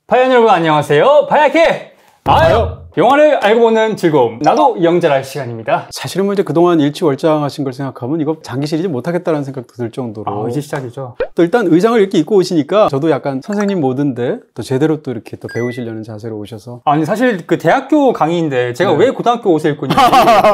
파이언 여러분 안녕하세요. 파이아케! 영화를 알고 보는 즐거움. 나도 영재랄 시간입니다. 사실은 뭐 이제 그동안 일취월장하신 걸 생각하면 이거 장기 시리즈 못하겠다라는 생각도 들 정도로. 이제 시작이죠. 또 일단 의상을 이렇게 입고 오시니까 저도 약간 선생님 모드인데 또 제대로 또 이렇게 또 배우시려는 자세로 오셔서. 아니 사실 그 대학교 강의인데 제가 왜 고등학교 옷을 입고 있는지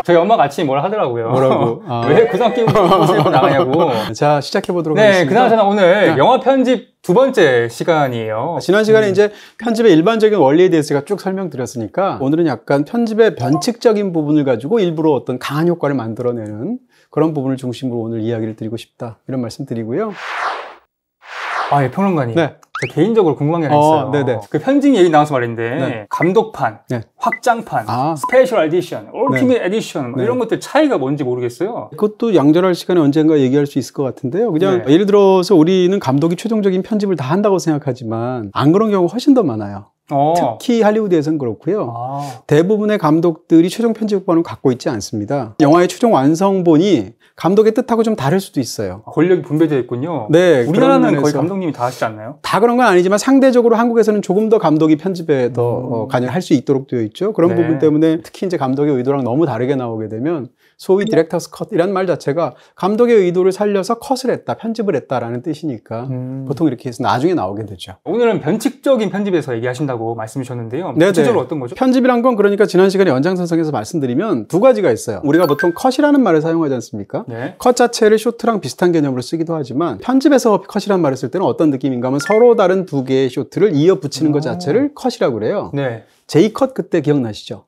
저희 엄마가 아침에 뭐라 하더라고요. 뭐라고? 왜 고등학교 옷을 입고 나가냐고. 자, 시작해보도록 하겠습니다. 그나저나 오늘 영화 편집 두 번째 시간이에요. 지난 시간에 이제 편집의 일반적인 원리에 대해서 제가 쭉 설명드렸으니까 오늘은 약간 편집의 변칙적인 부분을 가지고 일부러 어떤 강한 효과를 만들어내는 그런 부분을 중심으로 오늘 이야기를 드리고 싶다. 이런 말씀 드리고요. 예, 평론가님. 네. 저 개인적으로 궁금한 게 하나 있어요. 네네. 그 편집 얘기 나와서 말인데 네. 감독판, 네. 확장판, 스페셜 에디션, 울티밋 에디션 네. 이런 것들 차이가 뭔지 모르겠어요. 그것도 양절할 시간에 언젠가 얘기할 수 있을 것 같은데요. 그냥 예를 들어서 우리는 감독이 최종적인 편집을 다 한다고 생각하지만 안 그런 경우가 훨씬 더 많아요. 특히 할리우드에서는 그렇고요. 대부분의 감독들이 최종 편집권을 갖고 있지 않습니다. 영화의 최종 완성본이 감독의 뜻하고 좀 다를 수도 있어요. 권력이 분배되어 있군요. 네, 우리나라는 거의 감독님이 다 하시지 않나요? 다 그런 건 아니지만 상대적으로 한국에서는 조금 더 감독이 편집에 더 관여할 수 있도록 되어 있죠. 그런 부분 때문에 특히 이제 감독의 의도랑 너무 다르게 나오게 되면 소위 디렉터스 컷이라는 말 자체가 감독의 의도를 살려서 컷을 했다, 편집을 했다라는 뜻이니까 보통 이렇게 해서 나중에 나오게 되죠. 오늘은 변칙적인 편집에서 얘기하신다고 말씀해 주셨는데요. 구체적으로 어떤 거죠? 편집이란 건 그러니까 지난 시간에 연장선상에서 말씀드리면 두 가지가 있어요. 우리가 보통 컷이라는 말을 사용하지 않습니까? 컷 자체를 쇼트랑 비슷한 개념으로 쓰기도 하지만 편집에서 컷이라는 말을 쓸 때는 어떤 느낌인가 하면 서로 다른 두 개의 쇼트를 이어 붙이는 것 자체를 컷이라고 그래요. J컷 그때 기억나시죠?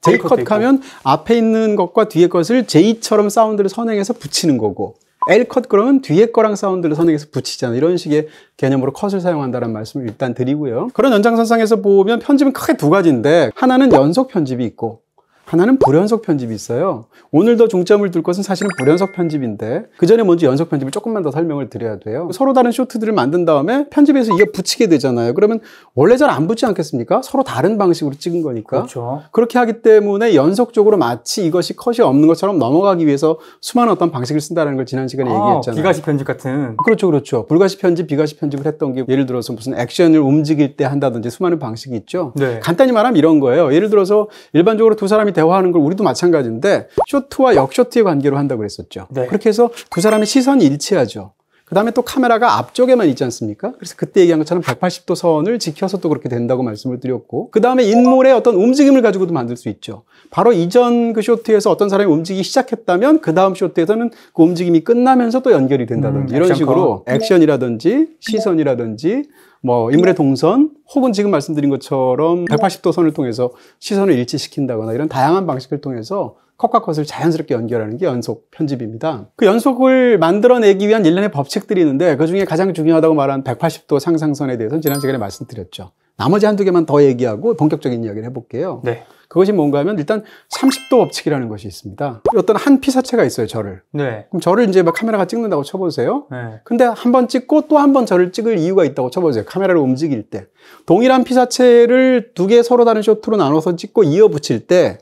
J컷 하면 앞에 있는 것과 뒤에 것을 J처럼 사운드를 선행해서 붙이는 거고 L컷 그러면 뒤에 거랑 사운드를 선행해서 붙이잖아요. 이런 식의 개념으로 컷을 사용한다는 말씀을 일단 드리고요. 그런 연장선상에서 보면 편집은 크게 두 가지인데 하나는 연속 편집이 있고 하나는 불연속 편집이 있어요. 오늘 더 중점을 둘 것은 사실은 불연속 편집인데 그 전에 먼저 연속 편집을 조금만 더 설명을 드려야 돼요. 서로 다른 쇼트들을 만든 다음에 편집에서 이어 붙이게 되잖아요. 그러면 원래 잘 안 붙지 않겠습니까? 서로 다른 방식으로 찍은 거니까. 그렇죠. 그렇게 하기 때문에 연속적으로 마치 이것이 컷이 없는 것처럼 넘어가기 위해서 수많은 어떤 방식을 쓴다는 걸 지난 시간에 얘기했잖아요. 비가시 편집 같은. 그렇죠. 불가시 편집, 비가시 편집을 했던 게 예를 들어서 무슨 액션을 움직일 때 한다든지 수많은 방식이 있죠. 간단히 말하면 이런 거예요. 예를 들어서 일반적으로 두 사람이 대화하는 걸 우리도 마찬가지인데 쇼트와 역쇼트의 관계로 한다고 그랬었죠. 그렇게 해서 두 사람의 시선이 일치하죠. 그 다음에 또 카메라가 앞쪽에만 있지 않습니까? 그래서 그때 얘기한 것처럼 180도 선을 지켜서 또 그렇게 된다고 말씀을 드렸고 그 다음에 인물의 어떤 움직임을 가지고도 만들 수 있죠. 바로 이전 그 쇼트에서 어떤 사람이 움직이기 시작했다면 그 다음 쇼트에서는 그 움직임이 끝나면서 또 연결이 된다든지 이런 식으로 액션이라든지 시선이라든지 뭐 인물의 동선 혹은 지금 말씀드린 것처럼 180도 선을 통해서 시선을 일치시킨다거나 이런 다양한 방식을 통해서 컷과 컷을 자연스럽게 연결하는 게 연속 편집입니다. 그 연속을 만들어내기 위한 일련의 법칙들이 있는데 그중에 가장 중요하다고 말한 180도 상상선에 대해서는 지난 시간에 말씀드렸죠. 나머지 한두 개만 더 얘기하고 본격적인 이야기를 해볼게요. 그것이 뭔가 하면 일단 30도 법칙이라는 것이 있습니다. 어떤 한 피사체가 있어요, 저를. 그럼 저를 이제 막 카메라가 찍는다고 쳐보세요. 근데 한 번 찍고 또 한 번 저를 찍을 이유가 있다고 쳐보세요. 카메라를 움직일 때. 동일한 피사체를 두 개 서로 다른 쇼트로 나눠서 찍고 이어 붙일 때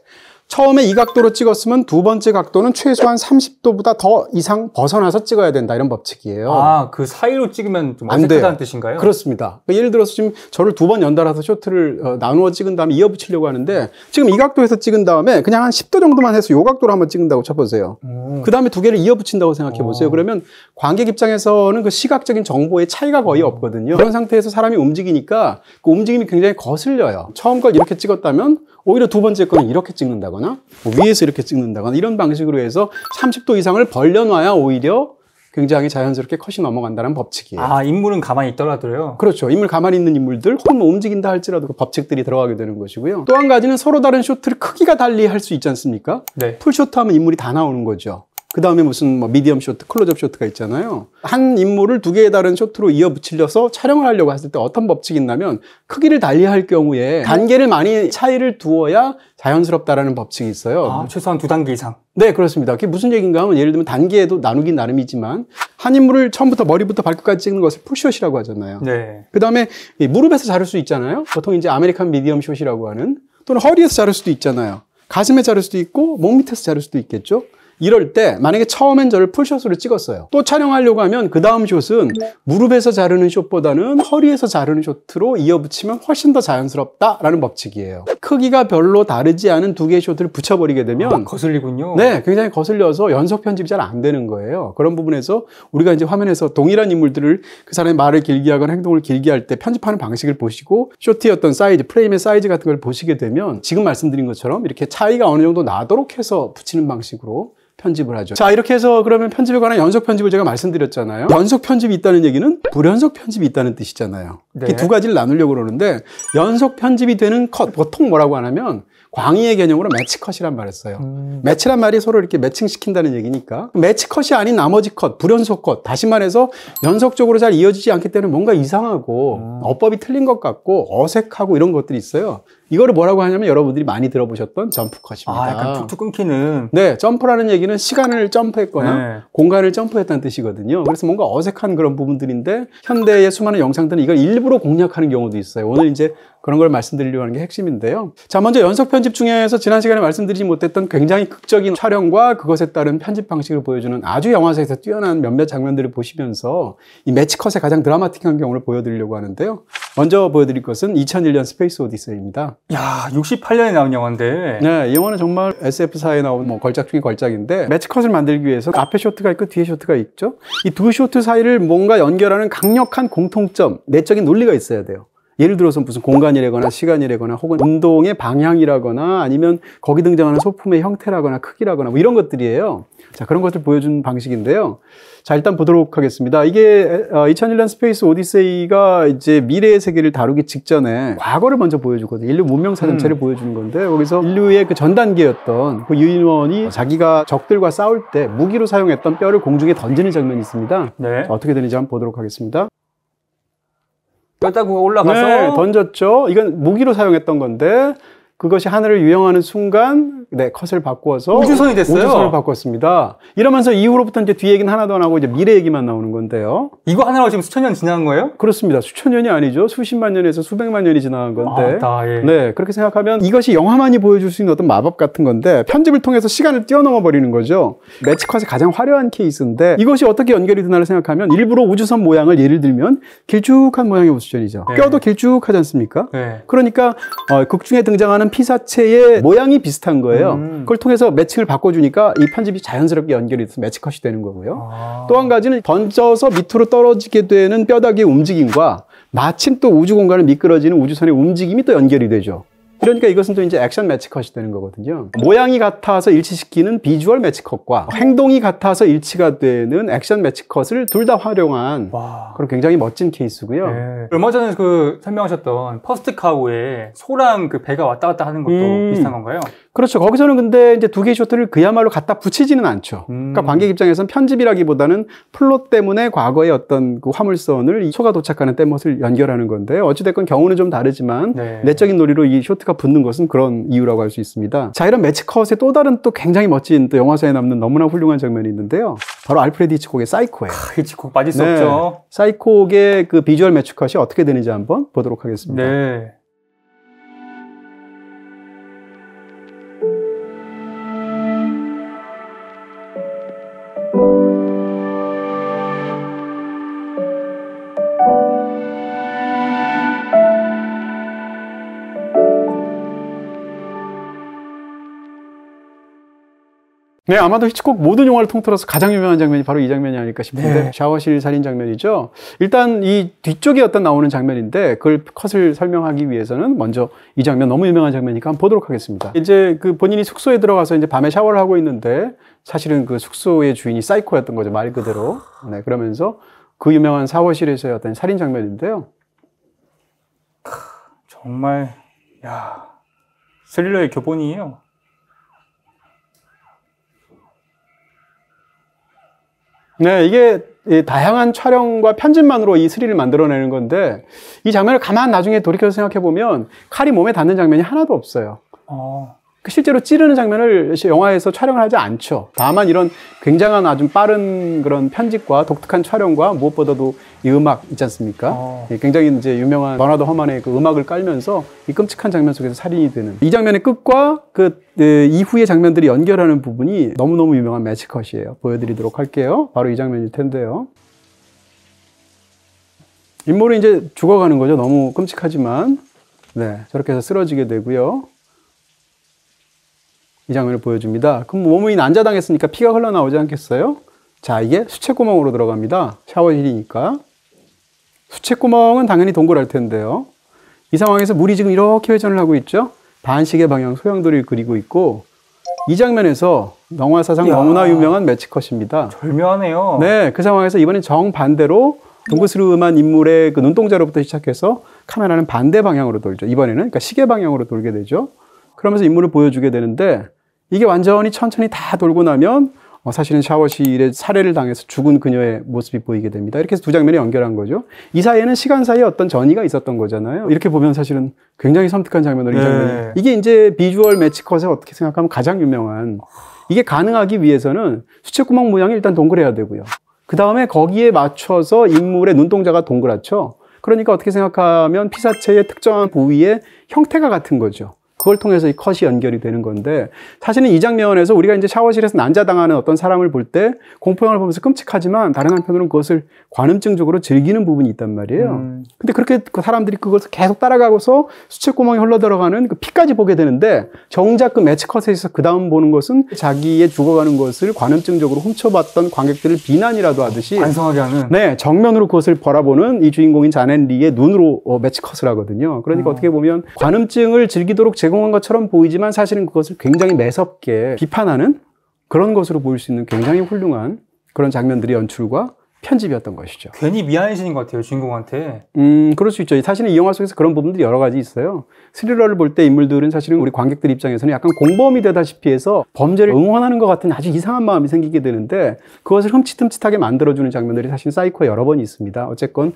처음에 이 각도로 찍었으면 두 번째 각도는 최소한 30도보다 더 이상 벗어나서 찍어야 된다. 이런 법칙이에요. 그 사이로 찍으면 좀 어색하다는 뜻인가요? 그렇습니다. 예를 들어서 지금 저를 두 번 연달아서 쇼트를 나누어 찍은 다음에 이어 붙이려고 하는데 지금 이 각도에서 찍은 다음에 그냥 한 10도 정도만 해서 이 각도로 한번 찍는다고 쳐보세요. 그 다음에 두 개를 이어 붙인다고 생각해 보세요. 그러면 관객 입장에서는 그 시각적인 정보의 차이가 거의 없거든요. 그런 상태에서 사람이 움직이니까 그 움직임이 굉장히 거슬려요. 처음 걸 이렇게 찍었다면 오히려 두 번째 거는 이렇게 찍는다거나 뭐 위에서 이렇게 찍는다거나 이런 방식으로 해서 30도 이상을 벌려놔야 오히려 굉장히 자연스럽게 컷이 넘어간다는 법칙이에요. 인물은 가만히 있더라도요? 그렇죠. 인물 가만히 있는 인물들 혹은 뭐 움직인다 할지라도 그 법칙들이 들어가게 되는 것이고요. 또 한 가지는 서로 다른 쇼트를 크기가 달리 할 수 있지 않습니까? 풀쇼트 하면 인물이 다 나오는 거죠. 그 다음에 무슨 뭐 미디엄 쇼트, 클로즈업 쇼트가 있잖아요. 한 인물을 두 개의 다른 쇼트로 이어 붙이려서 촬영을 하려고 했을 때 어떤 법칙이 있냐면 크기를 달리할 경우에 단계를 많이 차이를 두어야 자연스럽다라는 법칙이 있어요. 최소한 2단계 이상. 네, 그렇습니다. 그게 무슨 얘기인가 하면 예를 들면 단계에도 나누긴 나름이지만 한 인물을 처음부터 머리부터 발끝까지 찍는 것을 풀숏이라고 하잖아요. 그 다음에 무릎에서 자를 수 있잖아요. 보통 이제 아메리칸 미디엄 숏이라고 하는 또는 허리에서 자를 수도 있잖아요. 가슴에 자를 수도 있고 목 밑에서 자를 수도 있겠죠. 이럴 때 만약에 처음엔 저를 풀샷으로 찍었어요. 또 촬영하려고 하면 그 다음 숏은 무릎에서 자르는 숏보다는 허리에서 자르는 숏으로 이어붙이면 훨씬 더 자연스럽다라는 법칙이에요. 크기가 별로 다르지 않은 두 개의 숏을 붙여버리게 되면 거슬리군요. 네, 굉장히 거슬려서 연속 편집이 잘 안 되는 거예요. 그런 부분에서 우리가 이제 화면에서 동일한 인물들을 그 사람의 말을 길게 하거나 행동을 길게 할 때 편집하는 방식을 보시고 숏의 어떤 사이즈, 프레임의 사이즈 같은 걸 보시게 되면 지금 말씀드린 것처럼 이렇게 차이가 어느 정도 나도록 해서 붙이는 방식으로 편집을 하죠. 자, 이렇게 해서 그러면 편집에 관한 연속 편집을 제가 말씀드렸잖아요. 연속 편집이 있다는 얘기는 불연속 편집이 있다는 뜻이잖아요. 네. 이 두 가지를 나누려고 그러는데 연속 편집이 되는 컷, 보통 뭐라고 하냐면 광의의 개념으로 매치 컷이란 말을 써요. 매치란 말이 서로 이렇게 매칭시킨다는 얘기니까 매치 컷이 아닌 나머지 컷, 불연속 컷, 다시 말해서 연속적으로 잘 이어지지 않기 때문에 뭔가 이상하고 어법이 틀린 것 같고 어색하고 이런 것들이 있어요. 이거를 뭐라고 하냐면 여러분들이 많이 들어보셨던 점프 컷입니다. 약간 툭툭 끊기는. 네, 점프라는 얘기는 시간을 점프했거나 네. 공간을 점프했다는 뜻이거든요. 그래서 뭔가 어색한 그런 부분들인데 현대의 수많은 영상들은 이걸 일부러 공략하는 경우도 있어요. 오늘 이제 그런 걸 말씀드리려고 하는 게 핵심인데요. 자, 먼저 연속 편집 중에서 지난 시간에 말씀드리지 못했던 굉장히 극적인 촬영과 그것에 따른 편집 방식을 보여주는 아주 영화사에서 뛰어난 몇몇 장면들을 보시면서 이 매치 컷의 가장 드라마틱한 경우를 보여드리려고 하는데요. 먼저 보여드릴 것은 2001년 스페이스 오디세이입니다. 야, 68년에 나온 영화인데. 네, 이 영화는 정말 SF사에 나온 뭐 걸작 중에 걸작인데 매치 컷을 만들기 위해서 앞에 쇼트가 있고 뒤에 쇼트가 있죠. 이 두 쇼트 사이를 뭔가 연결하는 강력한 공통점, 내적인 논리가 있어야 돼요. 예를 들어서 무슨 공간이라거나 시간이라거나 혹은 운동의 방향이라거나 아니면 거기 등장하는 소품의 형태라거나 크기라거나 뭐 이런 것들이에요. 자, 그런 것들 보여준 방식인데요. 자, 일단 보도록 하겠습니다. 이게 2001년 스페이스 오디세이가 이제 미래의 세계를 다루기 직전에 과거를 먼저 보여주거든요. 인류 문명 사전체를 보여주는 건데 거기서 인류의 그 전 단계였던 그 유인원이 자기가 적들과 싸울 때 무기로 사용했던 뼈를 공중에 던지는 장면이 있습니다. 네. 자, 어떻게 되는지 한번 보도록 하겠습니다. 뼈다구가 올라가서. 네, 던졌죠. 이건 무기로 사용했던 건데 그것이 하늘을 유영하는 순간 네, 컷을 바꾸어서 우주선이 됐어요. 우주선을 바꿨습니다. 이러면서 이후로부터 이제 뒤 얘기는 하나도 안 하고 이제 미래 얘기만 나오는 건데요. 이거 하나로 지금 수천 년 지난 거예요? 그렇습니다. 수천 년이 아니죠. 수십만 년에서 수백만 년이 지나간 건데. 예. 네, 그렇게 생각하면 이것이 영화만이 보여줄 수 있는 어떤 마법 같은 건데 편집을 통해서 시간을 뛰어넘어 버리는 거죠. 매치 컷의 가장 화려한 케이스인데 이것이 어떻게 연결이 되나를 생각하면 일부러 우주선 모양을 예를 들면 길쭉한 모양의 우주선이죠. 네. 뼈도 길쭉하지 않습니까? 네. 그러니까 극 중에 등장하는 피사체의 모양이 비슷한 거예요. 그걸 통해서 매칭을 바꿔주니까 이 편집이 자연스럽게 연결이 돼서 매치 컷이 되는 거고요. 또 한 가지는 던져서 밑으로 떨어지게 되는 뼈다귀의 움직임과 마침 또 우주 공간을 미끄러지는 우주선의 움직임이 또 연결이 되죠. 그러니까 이것은 또 이제 액션 매치 컷이 되는 거거든요. 모양이 같아서 일치시키는 비주얼 매치 컷과 행동이 같아서 일치가 되는 액션 매치 컷을 둘 다 활용한 그런 굉장히 멋진 케이스고요. 네. 얼마 전에 그 설명하셨던 퍼스트 카우에 소랑 그 배가 왔다 갔다 하는 것도 비슷한 건가요? 그렇죠. 거기서는 근데 이제 두 개의 쇼트를 그야말로 갖다 붙이지는 않죠. 그러니까 관객 입장에서는 편집이라기보다는 플롯 때문에 과거의 어떤 그 화물선을 이 소가 도착하는 뗏못을 연결하는 건데 어찌됐건 경우는 좀 다르지만 네. 내적인 논리로 이 쇼트가 붙는 것은 그런 이유라고 할 수 있습니다. 자, 이런 매치 컷의 또 다른 또 굉장히 멋진 또 영화사에 남는 너무나 훌륭한 장면이 있는데요. 바로 알프레드 히치콕의 사이코예요. 히치콕 빠질 수 없죠. 사이코의 그 비주얼 매치 컷이 어떻게 되는지 한번 보도록 하겠습니다. 네. 네, 아마도 히치콕 모든 영화를 통틀어서 가장 유명한 장면이 바로 이 장면이 아닐까 싶은데 네. 샤워실 살인 장면이죠. 일단 이 뒤쪽에 어떤 나오는 장면인데 그걸 컷을 설명하기 위해서는 먼저 이 장면 너무 유명한 장면이니까 한번 보도록 하겠습니다. 이제 그 본인이 숙소에 들어가서 이제 밤에 샤워를 하고 있는데 사실은 그 숙소의 주인이 사이코였던 거죠, 말 그대로. 네, 그러면서 그 유명한 샤워실에서의 어떤 살인 장면인데요. 정말 스릴러의 교본이에요. 네, 이게 다양한 촬영과 편집만으로 이 스릴을 만들어내는 건데 이 장면을 가만 나중에 돌이켜서 생각해보면 칼이 몸에 닿는 장면이 하나도 없어요. 실제로 찌르는 장면을 영화에서 촬영을 하지 않죠. 다만 이런 굉장한 아주 빠른 그런 편집과 독특한 촬영과 무엇보다도 이 음악 있지 않습니까? 굉장히 이제 유명한 버나드 허만의 그 음악을 깔면서 이 끔찍한 장면 속에서 살인이 되는 이 장면의 끝과 그 이후의 장면들이 연결하는 부분이 너무너무 유명한 매치컷이에요. 보여드리도록 할게요. 바로 이 장면일 텐데요. 인물이 이제 죽어가는 거죠. 너무 끔찍하지만 네, 저렇게 해서 쓰러지게 되고요. 이 장면을 보여줍니다. 그럼 몸이 난자당했으니까 피가 흘러나오지 않겠어요? 자, 이게 수채구멍으로 들어갑니다. 샤워실이니까. 수채구멍은 당연히 동그랄 텐데요. 이 상황에서 물이 지금 이렇게 회전을 하고 있죠. 반시계 방향 소용돌이를 그리고 있고 이 장면에서 영화사상 너무나 유명한 매치컷입니다. 절묘하네요. 네, 그 상황에서 이번엔 정반대로 둥그스름한 인물의 그 눈동자로부터 시작해서 카메라는 반대 방향으로 돌죠. 이번에는 그러니까 시계 방향으로 돌게 되죠. 그러면서 인물을 보여주게 되는데 이게 완전히 천천히 다 돌고 나면 사실은 샤워실에 살해를 당해서 죽은 그녀의 모습이 보이게 됩니다. 이렇게 해서 두 장면이 연결한 거죠. 이 사이에는 시간 사이에 어떤 전이가 있었던 거잖아요. 이렇게 보면 사실은 굉장히 섬뜩한 장면으로 이 장면이. 이게 이제 비주얼 매치컷에 어떻게 생각하면 가장 유명한. 이게 가능하기 위해서는 수채구멍 모양이 일단 동그래야 되고요. 그 다음에 거기에 맞춰서 인물의 눈동자가 동그랗죠. 그러니까 어떻게 생각하면 피사체의 특정한 부위의 형태가 같은 거죠. 그걸 통해서 이 컷이 연결이 되는 건데 사실은 이 장면에서 우리가 이제 샤워실에서 난자당하는 어떤 사람을 볼 때 공포영화를 보면서 끔찍하지만 다른 한편으로는 그것을 관음증적으로 즐기는 부분이 있단 말이에요. 근데 그렇게 그 사람들이 그것을 계속 따라가고서 수채구멍이 흘러들어가는 그 피까지 보게 되는데 정작 그 매치컷에서 그 다음 보는 것은 자기의 죽어가는 것을 관음증적으로 훔쳐봤던 관객들을 비난이라도 하듯이 반성하게 하는 네, 정면으로 그것을 바라보는 이 주인공인 자넨 리의 눈으로 매치컷을 하거든요. 그러니까 어떻게 보면 관음증을 즐기도록 제공한 것처럼 보이지만 사실은 그것을 굉장히 매섭게 비판하는 그런 것으로 보일 수 있는 굉장히 훌륭한 그런 장면들의 연출과 편집이었던 것이죠. 괜히 미안해지는 것 같아요, 주인공한테. 그럴 수 있죠. 사실은 이 영화 속에서 그런 부분들이 여러 가지 있어요. 스릴러를 볼 때 인물들은 사실은 우리 관객들 입장에서는 약간 공범이 되다시피 해서 범죄를 응원하는 것 같은 아주 이상한 마음이 생기게 되는데 그것을 흠칫흠칫하게 만들어주는 장면들이 사실 사이코에 여러 번 있습니다. 어쨌건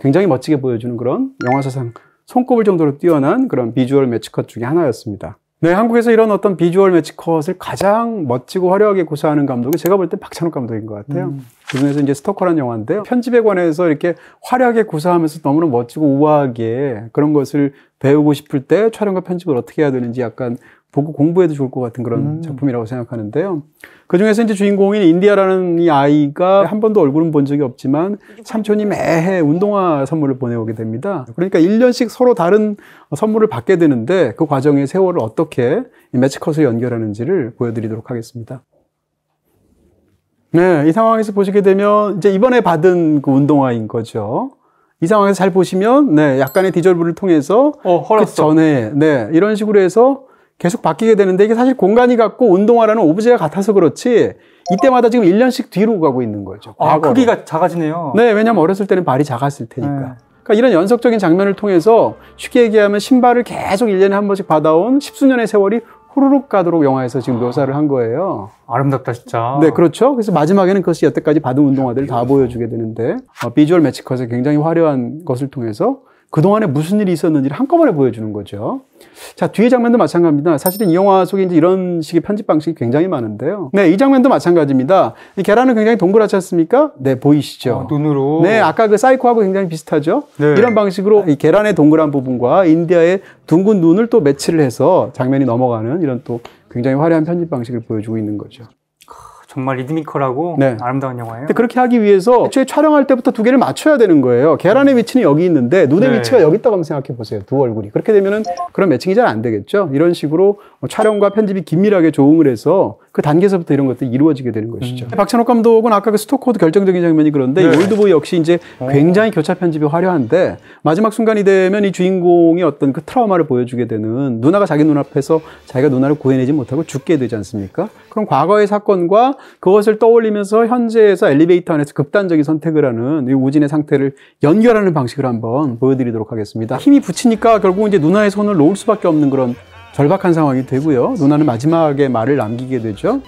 굉장히 멋지게 보여주는 그런 영화사상 손꼽을 정도로 뛰어난 그런 비주얼 매치컷 중에 하나였습니다. 네, 한국에서 이런 어떤 비주얼 매치컷을 가장 멋지고 화려하게 구사하는 감독이 제가 볼 때 박찬욱 감독인 것 같아요. 그중에서 이제 스토커라는 영화인데요. 편집에 관해서 이렇게 화려하게 구사하면서 너무나 멋지고 우아하게 그런 것을 배우고 싶을 때 촬영과 편집을 어떻게 해야 되는지 약간 보고 공부해도 좋을 것 같은 그런 작품이라고 생각하는데요. 그중에서 이제 주인공인 인디아라는 이 아이가 한 번도 얼굴은 본 적이 없지만 삼촌이 매해 운동화 선물을 보내오게 됩니다. 그러니까 1년씩 서로 다른 선물을 받게 되는데 그 과정의 세월을 어떻게 이 매치컷을 연결하는지를 보여드리도록 하겠습니다. 네, 이 상황에서 보시게 되면 이제 이번에 받은 그 운동화인 거죠. 이 상황에서 잘 보시면 네, 약간의 디절브를 통해서 그 전에 네, 이런 식으로 해서 계속 바뀌게 되는데 이게 사실 공간이 같고 운동화라는 오브제가 같아서 그렇지 이때마다 지금 1년씩 뒤로 가고 있는 거죠. 크기가 작아지네요. 네, 왜냐면 어렸을 때는 발이 작았을 테니까. 그러니까 이런 연속적인 장면을 통해서 쉽게 얘기하면 신발을 계속 1년에 한 번씩 받아온 10수년의 세월이 후루룩 가도록 영화에서 지금 묘사를 한 거예요. 아름답다 진짜. 네, 그렇죠. 그래서 마지막에는 그것이 여태까지 받은 운동화들을 다 보여주게 되는데 비주얼 매치컷의 굉장히 화려한 것을 통해서 그동안에 무슨 일이 있었는지를 한꺼번에 보여주는 거죠. 자, 뒤의 장면도 마찬가지입니다. 사실은 이 영화 속에 이제 이런 식의 편집 방식이 굉장히 많은데요. 네, 이 장면도 마찬가지입니다. 이 계란은 굉장히 동그랗지 않습니까? 네, 보이시죠? 눈으로. 네, 아까 그 사이코하고 굉장히 비슷하죠? 네. 이런 방식으로 이 계란의 동그란 부분과 인디아의 둥근 눈을 또 매치를 해서 장면이 넘어가는 이런 또 굉장히 화려한 편집 방식을 보여주고 있는 거죠. 정말 리드미컬하고 네. 아름다운 영화예요. 근데 그렇게 하기 위해서 애초에 촬영할 때부터 두 개를 맞춰야 되는 거예요. 계란의 위치는 여기 있는데 눈의 네. 위치가 여기 있다고 한번 생각해 보세요. 두 얼굴이. 그렇게 되면은 그런 매칭이 잘 안 되겠죠. 이런 식으로 촬영과 편집이 긴밀하게 조응을 해서 그 단계에서부터 이런 것들이 이루어지게 되는 것이죠. 박찬욱 감독은 아까 그 스토커도 결정적인 장면이 그런데 네. 이 올드보이 역시 이제 굉장히 교차 편집이 화려한데 마지막 순간이 되면 이 주인공이 어떤 그 트라우마를 보여주게 되는 누나가 자기 눈앞에서 자기가 누나를 구해내지 못하고 죽게 되지 않습니까? 그럼 과거의 사건과 그것을 떠올리면서 현재에서 엘리베이터 안에서 극단적인 선택을 하는 이 우진의 상태를 연결하는 방식을 한번 보여드리도록 하겠습니다. 힘이 붙이니까 결국 이제 누나의 손을 놓을 수밖에 없는 그런 절박한 상황이 되고요. 누나는 마지막에 말을 남기게 되죠.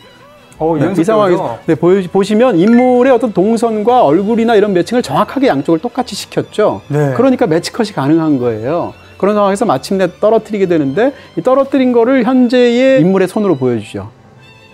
네, 이 상황에서 네, 보시면 인물의 어떤 동선과 얼굴이나 이런 매칭을 정확하게 양쪽을 똑같이 시켰죠. 네. 그러니까 매치컷이 가능한 거예요. 그런 상황에서 마침내 떨어뜨리게 되는데 이 떨어뜨린 거를 현재의 인물의 손으로 보여주죠.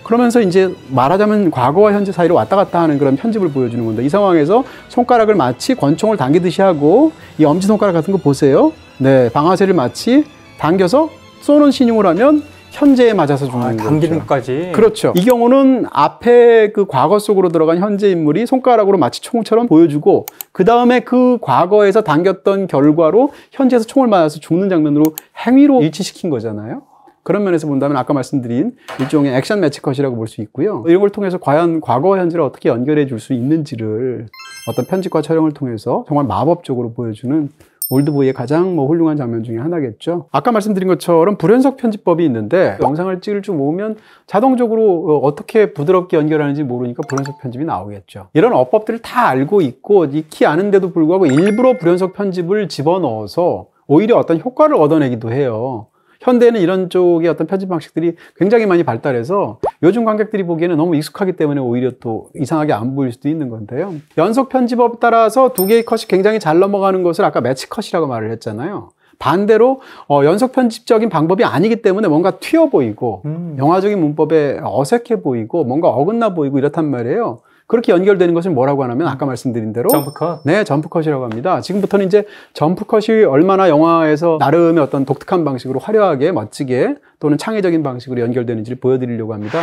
그러면서 이제 말하자면 과거와 현재 사이로 왔다 갔다 하는 그런 편집을 보여주는 건데 이 상황에서 손가락을 마치 권총을 당기듯이 하고 이 엄지손가락 같은 거 보세요. 네, 방아쇠를 마치 당겨서 쏘는 신용을 하면 현재에 맞아서 죽는 거죠. 당기는 것까지. 그렇죠. 이 경우는 앞에 그 과거 속으로 들어간 현재 인물이 손가락으로 마치 총처럼 보여주고 그 다음에 그 과거에서 당겼던 결과로 현재에서 총을 맞아서 죽는 장면으로 행위로 일치시킨 거잖아요. 그런 면에서 본다면 아까 말씀드린 일종의 액션 매치컷이라고 볼 수 있고요. 이런 걸 통해서 과연 과거와 현재를 어떻게 연결해 줄 수 있는지를 어떤 편집과 촬영을 통해서 정말 마법적으로 보여주는 올드보이의 가장 훌륭한 장면 중에 하나겠죠. 아까 말씀드린 것처럼 불연속 편집법이 있는데 영상을 찍을 줄 모으면 자동적으로 어떻게 부드럽게 연결하는지 모르니까 불연속 편집이 나오겠죠. 이런 어법들을 다 알고 있고 익히 아는데도 불구하고 일부러 불연속 편집을 집어넣어서 오히려 어떤 효과를 얻어내기도 해요. 현대에는 이런 쪽의 어떤 편집 방식들이 굉장히 많이 발달해서 요즘 관객들이 보기에는 너무 익숙하기 때문에 오히려 또 이상하게 안 보일 수도 있는 건데요. 연속 편집법에 따라서 두 개의 컷이 굉장히 잘 넘어가는 것을 아까 매치 컷이라고 말을 했잖아요. 반대로 연속 편집적인 방법이 아니기 때문에 뭔가 튀어 보이고 영화적인 문법에 어색해 보이고 뭔가 어긋나 보이고 이렇단 말이에요. 그렇게 연결되는 것을 뭐라고 하냐면 아까 말씀드린 대로 점프컷? 네, 점프컷이라고 합니다. 지금부터는 이제 점프컷이 얼마나 영화에서 나름의 어떤 독특한 방식으로 화려하게 멋지게 또는 창의적인 방식으로 연결되는지를 보여드리려고 합니다.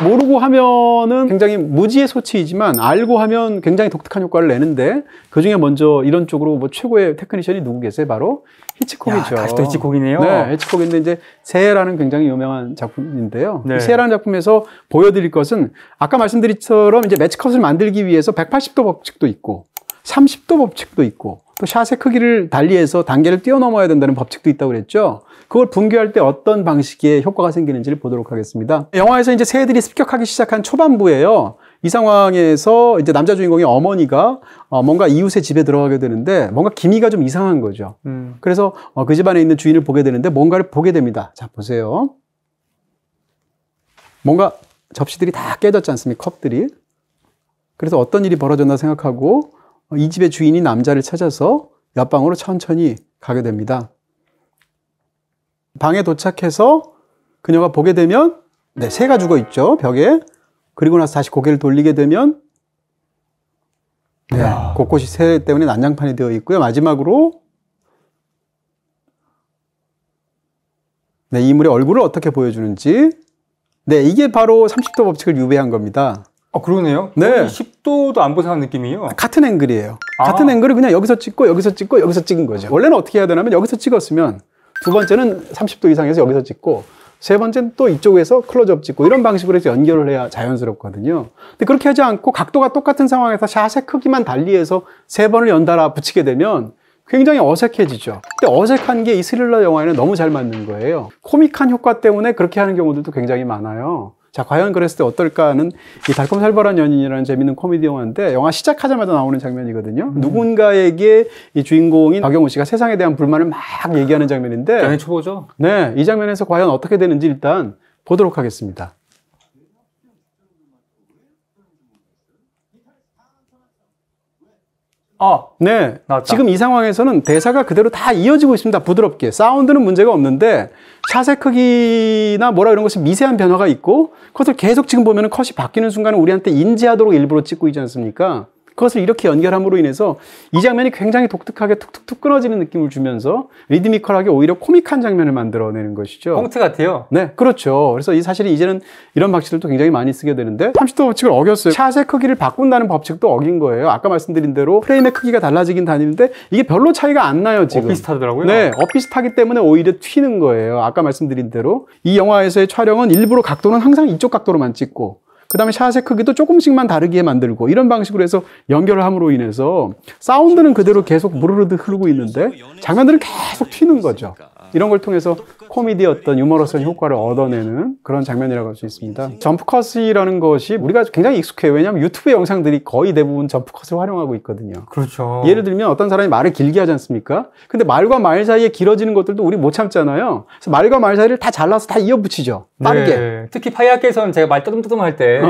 모르고 하면은 굉장히 무지의 소치이지만 알고 하면 굉장히 독특한 효과를 내는데 그중에 먼저 이런 쪽으로 뭐 최고의 테크니션이 누구 계세요? 바로 히치콕이죠. 다시 또 히치콕이네요. 네, 히치콕인데 이제 새해라는 굉장히 유명한 작품인데요. 네. 이 새해라는 작품에서 보여드릴 것은 아까 말씀드린 것처럼 이제 매치컷을 만들기 위해서 180도 법칙도 있고 30도 법칙도 있고 또 샷의 크기를 달리해서 단계를 뛰어넘어야 된다는 법칙도 있다고 그랬죠. 그걸 분교할 때 어떤 방식의 효과가 생기는지를 보도록 하겠습니다. 영화에서 이제 새들이 습격하기 시작한 초반부예요. 이 상황에서 이제 남자 주인공의 어머니가 뭔가 이웃의 집에 들어가게 되는데 뭔가 기미가 좀 이상한 거죠. 그래서 그 집안에 있는 주인을 보게 되는데 뭔가를 보게 됩니다. 자, 보세요. 뭔가 접시들이 다 깨졌지 않습니까? 컵들이. 그래서 어떤 일이 벌어졌나 생각하고 이 집의 주인이 남자를 찾아서 옆방으로 천천히 가게 됩니다. 방에 도착해서 그녀가 보게 되면 네, 새가 죽어 있죠, 벽에. 그리고 나서 다시 고개를 돌리게 되면 네, 곳곳이 새 때문에 난장판이 되어 있고요. 마지막으로 네, 이 인물의 얼굴을 어떻게 보여주는지 네, 이게 바로 30도 법칙을 유배한 겁니다. 그러네요. 네. 10도도 안 보상한 느낌이에요. 같은 앵글이에요. 같은 앵글을 그냥 여기서 찍고 여기서 찍고 여기서 찍은 거죠. 원래는 어떻게 해야 되냐면 여기서 찍었으면 두 번째는 30도 이상에서 여기서 찍고 세 번째는 또 이쪽에서 클로즈업 찍고 이런 방식으로 해서 연결을 해야 자연스럽거든요. 근데 그렇게 하지 않고 각도가 똑같은 상황에서 샷의 크기만 달리해서 세 번을 연달아 붙이게 되면 굉장히 어색해지죠. 근데 어색한 게 이 스릴러 영화에는 너무 잘 맞는 거예요. 코믹한 효과 때문에 그렇게 하는 경우들도 굉장히 많아요. 자, 과연 그랬을 때 어떨까 하는 이 달콤살벌한 연인이라는 재밌는 코미디 영화인데 영화 시작하자마자 나오는 장면이거든요. 누군가에게 이 주인공인 박영우 씨가 세상에 대한 불만을 막 얘기하는 장면인데 연애 초보죠? 네, 이 장면에서 과연 어떻게 되는지 일단 보도록 하겠습니다. 네, 나왔다. 지금 이 상황에서는 대사가 그대로 다 이어지고 있습니다. 부드럽게. 사운드는 문제가 없는데 샷의 크기나 뭐라 이런 것이 미세한 변화가 있고 그것을 계속 지금 보면 컷이 바뀌는 순간은 우리한테 인지하도록 일부러 찍고 있지 않습니까? 그것을 이렇게 연결함으로 인해서 이 장면이 굉장히 독특하게 툭툭툭 끊어지는 느낌을 주면서 리드미컬하게 오히려 코믹한 장면을 만들어내는 것이죠. 꽁트 같아요. 네, 그렇죠. 그래서 이 사실은 이제는 이런 방식들도 굉장히 많이 쓰게 되는데 30도 법칙을 어겼어요. 샷의 크기를 바꾼다는 법칙도 어긴 거예요. 아까 말씀드린 대로 프레임의 크기가 달라지긴 다니는데 이게 별로 차이가 안 나요, 지금. 비슷하더라고요. 네, 비슷하기 때문에 오히려 튀는 거예요. 아까 말씀드린 대로 이 영화에서의 촬영은 일부러 각도는 항상 이쪽 각도로만 찍고 그 다음에 샷의 크기도 조금씩만 다르게 만들고 이런 방식으로 해서 연결을 함으로 인해서 사운드는 그대로 계속 무르르 흐르고 있는데 장면들은 계속 튀는 거죠. 이런 걸 통해서 코미디의 어떤 유머러스한 효과를 얻어내는 그런 장면이라고 할 수 있습니다. 점프컷이라는 것이 우리가 굉장히 익숙해요. 왜냐하면 유튜브 영상들이 거의 대부분 점프컷을 활용하고 있거든요. 그렇죠. 예를 들면 어떤 사람이 말을 길게 하지 않습니까? 근데 말과 말 사이에 길어지는 것들도 우리 못 참잖아요. 그래서 말과 말 사이를 다 잘라서 다 이어붙이죠. 빠르게. 네. 특히 파이아께서는 제가 말 떠듬떠듬 할 때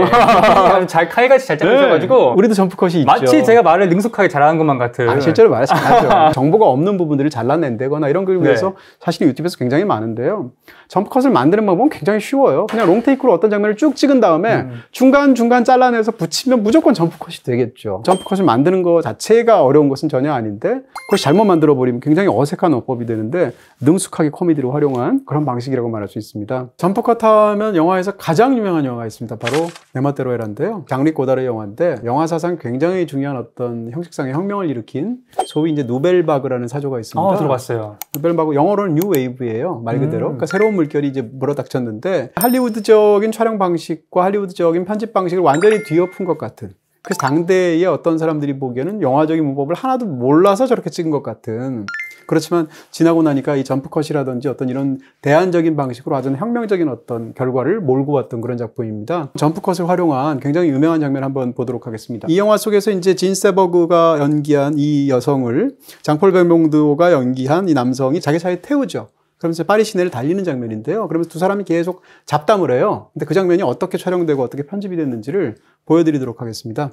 잘 칼같이 잘 잡으셔가지고 네. 우리도 점프컷이 있죠. 마치 제가 말을 능숙하게 잘하는 것만 같은. 실제로 말을 잘하죠. 정보가 없는 부분들을 잘라낸다거나 이런 걸 위해서 사실 유튜브에서 굉장히 많은데요. 점프컷을 만드는 방법은 굉장히 쉬워요. 그냥 롱테이크로 어떤 장면을 쭉 찍은 다음에 중간중간 잘라내서 붙이면 무조건 점프컷이 되겠죠. 점프컷을 만드는 거 자체가 어려운 것은 전혀 아닌데 그것이 잘못 만들어버리면 굉장히 어색한 어법이 되는데 능숙하게 코미디로 활용한 그런 방식이라고 말할 수 있습니다. 점프컷 하면 영화에서 가장 유명한 영화가 있습니다. 바로 내 멋대로 해라인데요. 장리 고다르의 영화인데 영화 사상 굉장히 중요한 어떤 형식상의 혁명을 일으킨 소위 이제 누벨바그라는 사조가 있습니다. 들어봤어요. 누벨바그 영어로는 뉴 웨이브예요. 말 그대로. 그러니까 새로운 물결이 이제 불어닥쳤는데 할리우드적인 촬영 방식과 할리우드적인 편집 방식을 완전히 뒤엎은 것 같은. 그래서 당대의 어떤 사람들이 보기에는 영화적인 문법을 하나도 몰라서 저렇게 찍은 것 같은. 그렇지만 지나고 나니까 이 점프컷이라든지 어떤 이런 대안적인 방식으로 아주 혁명적인 어떤 결과를 몰고 왔던 그런 작품입니다. 점프컷을 활용한 굉장히 유명한 장면 한번 보도록 하겠습니다. 이 영화 속에서 이제 진 세버그가 연기한 이 여성을 장폴 벨몽드가 연기한 이 남성이 자기 차에 태우죠. 그러면서 파리 시내를 달리는 장면인데요. 그러면서 두 사람이 계속 잡담을 해요. 근데 그 장면이 어떻게 촬영되고 어떻게 편집이 됐는지를 보여드리도록 하겠습니다.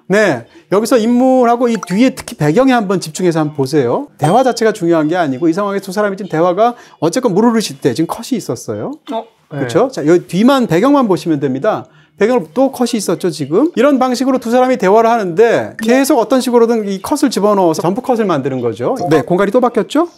네, 여기서 인물하고 이 뒤에 특히 배경에 한번 집중해서 한번 보세요. 대화 자체가 중요한 게 아니고 이 상황에서 두 사람이 지금 대화가 어쨌건 무르르실 때 지금 컷이 있었어요. 그렇죠? 자, 여기 뒤만 배경만 보시면 됩니다. 배경으로 또 컷이 있었죠, 지금. 이런 방식으로 두 사람이 대화를 하는데 계속 어떤 식으로든 이 컷을 집어넣어서 점프 컷을 만드는 거죠. 네, 공간이 또 바뀌었죠?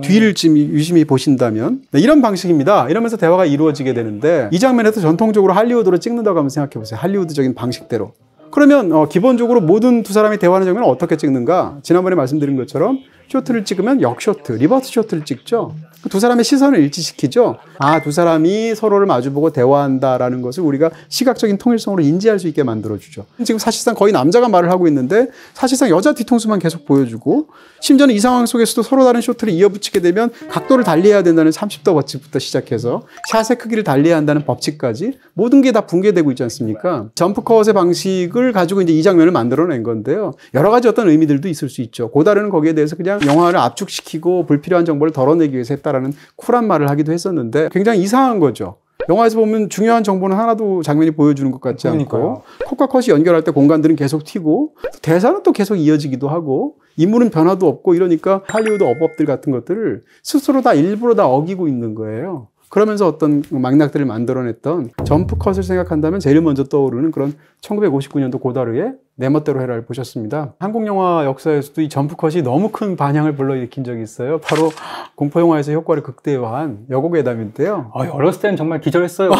뒤를 지금 유심히 보신다면. 네, 이런 방식입니다. 이러면서 대화가 이루어지게 되는데 이 장면에서 전통적으로 할리우드로 찍는다고 한번 생각해 보세요. 할리우드적인 방식대로. 그러면 기본적으로 모든 두 사람이 대화하는 장면을 어떻게 찍는가? 지난번에 말씀드린 것처럼 쇼트를 찍으면 역쇼트, 리버스 쇼트를 찍죠. 두 사람의 시선을 일치시키죠. 아, 두 사람이 서로를 마주보고 대화한다라는 것을 우리가 시각적인 통일성으로 인지할 수 있게 만들어주죠. 지금 사실상 거의 남자가 말을 하고 있는데 사실상 여자 뒤통수만 계속 보여주고 심지어는 이 상황 속에서도 서로 다른 쇼트를 이어붙이게 되면 각도를 달리해야 된다는 30도 법칙부터 시작해서 샷의 크기를 달리해야 한다는 법칙까지 모든 게 다 붕괴되고 있지 않습니까? 점프컷의 방식을 가지고 이제 이 장면을 만들어낸 건데요. 여러 가지 어떤 의미들도 있을 수 있죠. 고다르는 거기에 대해서 그냥 영화를 압축시키고 불필요한 정보를 덜어내기 위해서 했다라는 쿨한 말을 하기도 했었는데 굉장히 이상한 거죠. 영화에서 보면 중요한 정보는 하나도 장면이 보여주는 것 같지 않고 컷과 컷이 연결할 때 공간들은 계속 튀고 대사는 또 계속 이어지기도 하고 인물은 변화도 없고 이러니까 할리우드 어법들 같은 것들을 스스로 다 일부러 다 어기고 있는 거예요. 그러면서 어떤 맥락들을 만들어냈던 점프컷을 생각한다면 제일 먼저 떠오르는 그런 1959년도 고다르의 내 멋대로 해라를 보셨습니다. 한국 영화 역사에서도 이 점프컷이 너무 큰 반향을 불러일으킨 적이 있어요. 바로 공포영화에서 효과를 극대화한 여고괴담인데요. 어렸을 때는 정말 기절했어요.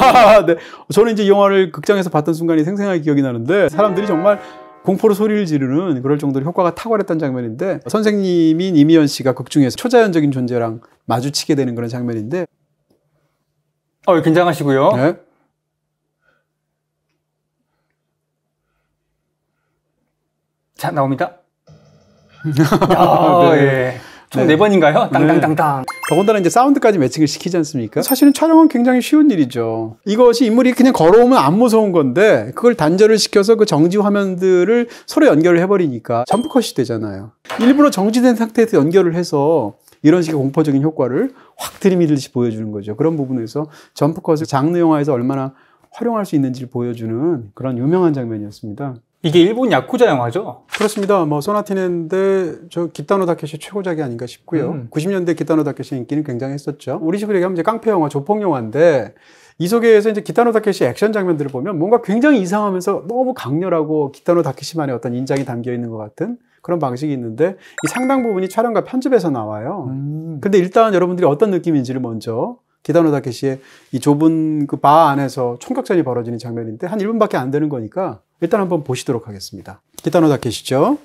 네. 저는 이제 이 영화를 극장에서 봤던 순간이 생생하게 기억이 나는데 사람들이 정말 공포로 소리를 지르는 그럴 정도로 효과가 탁월했던 장면인데 선생님인 이미연 씨가 극 중에서 초자연적인 존재랑 마주치게 되는 그런 장면인데 긴장하시고요. 네. 자, 나옵니다. 예. 총 4번인가요? 땅땅땅땅. 더군다나 이제 사운드까지 매칭을 시키지 않습니까? 사실은 촬영은 굉장히 쉬운 일이죠. 이것이 인물이 그냥 걸어오면 안 무서운 건데 그걸 단절을 시켜서 그 정지 화면들을 서로 연결을 해버리니까 점프컷이 되잖아요. 일부러 정지된 상태에서 연결을 해서 이런 식의 공포적인 효과를 확 들이밀듯이 보여주는 거죠. 그런 부분에서 점프컷을 장르 영화에서 얼마나 활용할 수 있는지를 보여주는 그런 유명한 장면이었습니다. 이게 일본 야쿠자 영화죠? 그렇습니다. 뭐 소나티네인데 저 기타노 다케시 최고작이 아닌가 싶고요. 90년대 기타노 다케시 인기는 굉장했었죠. 우리 식으로 얘기하면 이제 깡패 영화, 조폭 영화인데 이 속에서 이제 기타노 다케시 액션 장면들을 보면 뭔가 굉장히 이상하면서 너무 강렬하고 기타노 다케시만의 어떤 인장이 담겨 있는 것 같은 그런 방식이 있는데 이 상당 부분이 촬영과 편집에서 나와요. 근데 일단 여러분들이 어떤 느낌인지를 먼저 기타노 다케시의 이 좁은 그 바 안에서 총격전이 벌어지는 장면인데 한 1분밖에 안 되는 거니까 일단 한번 보시도록 하겠습니다. 기타노 다케시죠.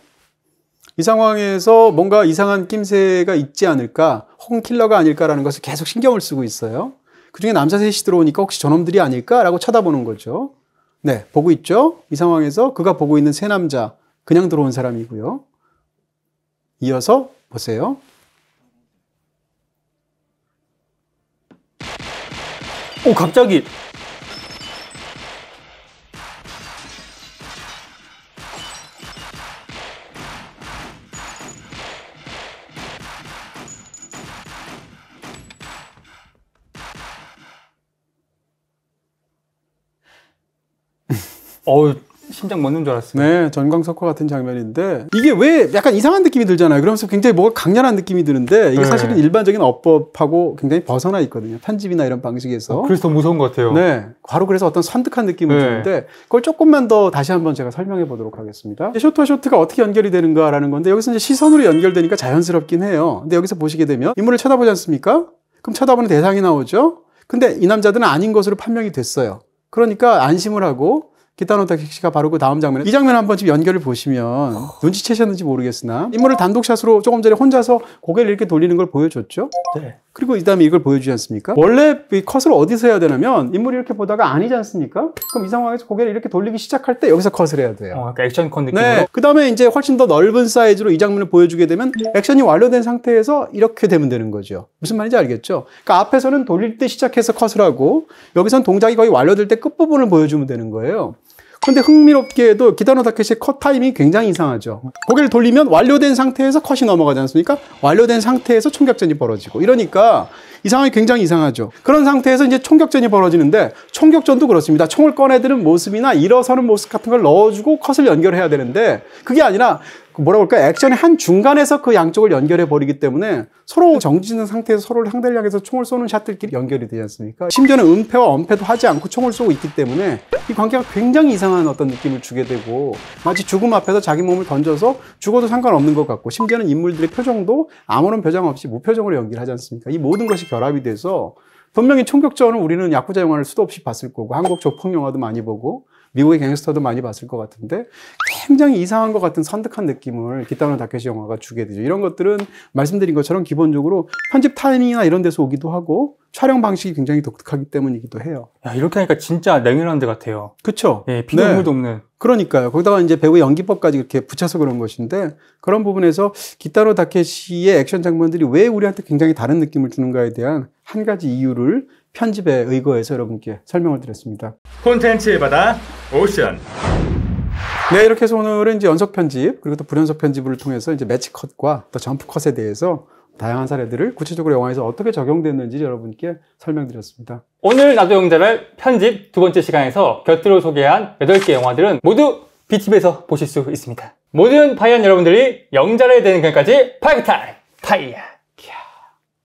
이 상황에서 뭔가 이상한 낌새가 있지 않을까 혹은 킬러가 아닐까라는 것을 계속 신경을 쓰고 있어요. 그중에 남자 셋이 들어오니까 혹시 저놈들이 아닐까라고 쳐다보는 거죠. 네, 보고 있죠. 이 상황에서 그가 보고 있는 세 남자 그냥 들어온 사람이고요. 이어서 보세요. 오, 갑자기. 심장 멎는 줄 알았어요. 네, 전광석화 같은 장면인데 이게 왜 약간 이상한 느낌이 들잖아요. 그러면서 굉장히 뭐가 강렬한 느낌이 드는데 이게 사실은 일반적인 어법하고 굉장히 벗어나 있거든요. 편집이나 이런 방식에서. 그래서 더 무서운 것 같아요. 네, 바로 그래서 어떤 선득한 느낌을 드는데 그걸 조금만 더 다시 한번 제가 설명해 보도록 하겠습니다. 쇼트와 쇼트가 어떻게 연결이 되는가라는 건데 여기서 이제 시선으로 연결되니까 자연스럽긴 해요. 근데 여기서 보시게 되면 인물을 쳐다보지 않습니까? 그럼 쳐다보는 대상이 나오죠. 근데 이 남자들은 아닌 것으로 판명이 됐어요. 그러니까 안심을 하고 기타노 다케시가 바로 그 다음 장면에 이 장면 한번 지금 연결을 보시면 눈치채셨는지 모르겠으나 인물을 단독샷으로 조금 전에 혼자서 고개를 이렇게 돌리는 걸 보여줬죠. 네. 그리고 이 다음에 이걸 보여주지 않습니까? 원래 이 컷을 어디서 해야 되냐면 인물이 이렇게 보다가 아니지 않습니까? 그럼 이 상황에서 고개를 이렇게 돌리기 시작할 때 여기서 컷을 해야 돼요. 약간 액션 컷 느낌으로? 네. 그 다음에 이제 훨씬 더 넓은 사이즈로 이 장면을 보여주게 되면 액션이 완료된 상태에서 이렇게 되면 되는 거죠. 무슨 말인지 알겠죠? 그러니까 앞에서는 돌릴 때 시작해서 컷을 하고 여기선 동작이 거의 완료될 때 끝부분을 보여주면 되는 거예요. 근데 흥미롭게도 기타노 다케시의 컷 타이밍이 굉장히 이상하죠. 고개를 돌리면 완료된 상태에서 컷이 넘어가지 않습니까? 완료된 상태에서 총격전이 벌어지고 이러니까 이 상황이 굉장히 이상하죠. 그런 상태에서 이제 총격전이 벌어지는데 총격전도 그렇습니다. 총을 꺼내드는 모습이나 일어서는 모습 같은 걸 넣어주고 컷을 연결해야 되는데 그게 아니라 뭐라고 할까? 액션의 한 중간에서 그 양쪽을 연결해 버리기 때문에 서로 정지된 상태에서 서로를 상대를 향해서 총을 쏘는 샷들끼리 연결이 되지 않습니까? 심지어는 은폐와 엄폐도 하지 않고 총을 쏘고 있기 때문에 이 관계가 굉장히 이상한 어떤 느낌을 주게 되고 마치 죽음 앞에서 자기 몸을 던져서 죽어도 상관없는 것 같고 심지어는 인물들의 표정도 아무런 표정 없이 무표정으로 연기를 하지 않습니까? 이 모든 것이 결합이 돼서 분명히 총격전은 우리는 야쿠자 영화를 수도 없이 봤을 거고 한국 조폭 영화도 많이 보고 미국의 갱스터도 많이 봤을 것 같은데 굉장히 이상한 것 같은 선득한 느낌을 기타노 다케시 영화가 주게 되죠. 이런 것들은 말씀드린 것처럼 기본적으로 편집 타이밍이나 이런 데서 오기도 하고 촬영 방식이 굉장히 독특하기 때문이기도 해요. 야, 이렇게 하니까 진짜 냉혈한데 같아요. 그쵸? 예, 피눈물도 없는. 그러니까요. 거기다가 이제 배우의 연기법까지 이렇게 붙여서 그런 것인데 그런 부분에서 기타노 다케시의 액션 장면들이 왜 우리한테 굉장히 다른 느낌을 주는가에 대한 한 가지 이유를 편집에 의거해서 여러분께 설명을 드렸습니다. 콘텐츠의 바다 오션. 네, 이렇게 해서 오늘은 이제 연속 편집 그리고 또 불연속 편집을 통해서 이제 매치 컷과 또 점프 컷에 대해서 다양한 사례들을 구체적으로 영화에서 어떻게 적용됐는지 여러분께 설명드렸습니다. 오늘 나도 영자를 편집 두 번째 시간에서 곁으로 소개한 8개 영화들은 모두 BTV에서 보실 수 있습니다. 모든 파이언 여러분들이 영자를 되는 그날까지 파이어 타임! 파이어!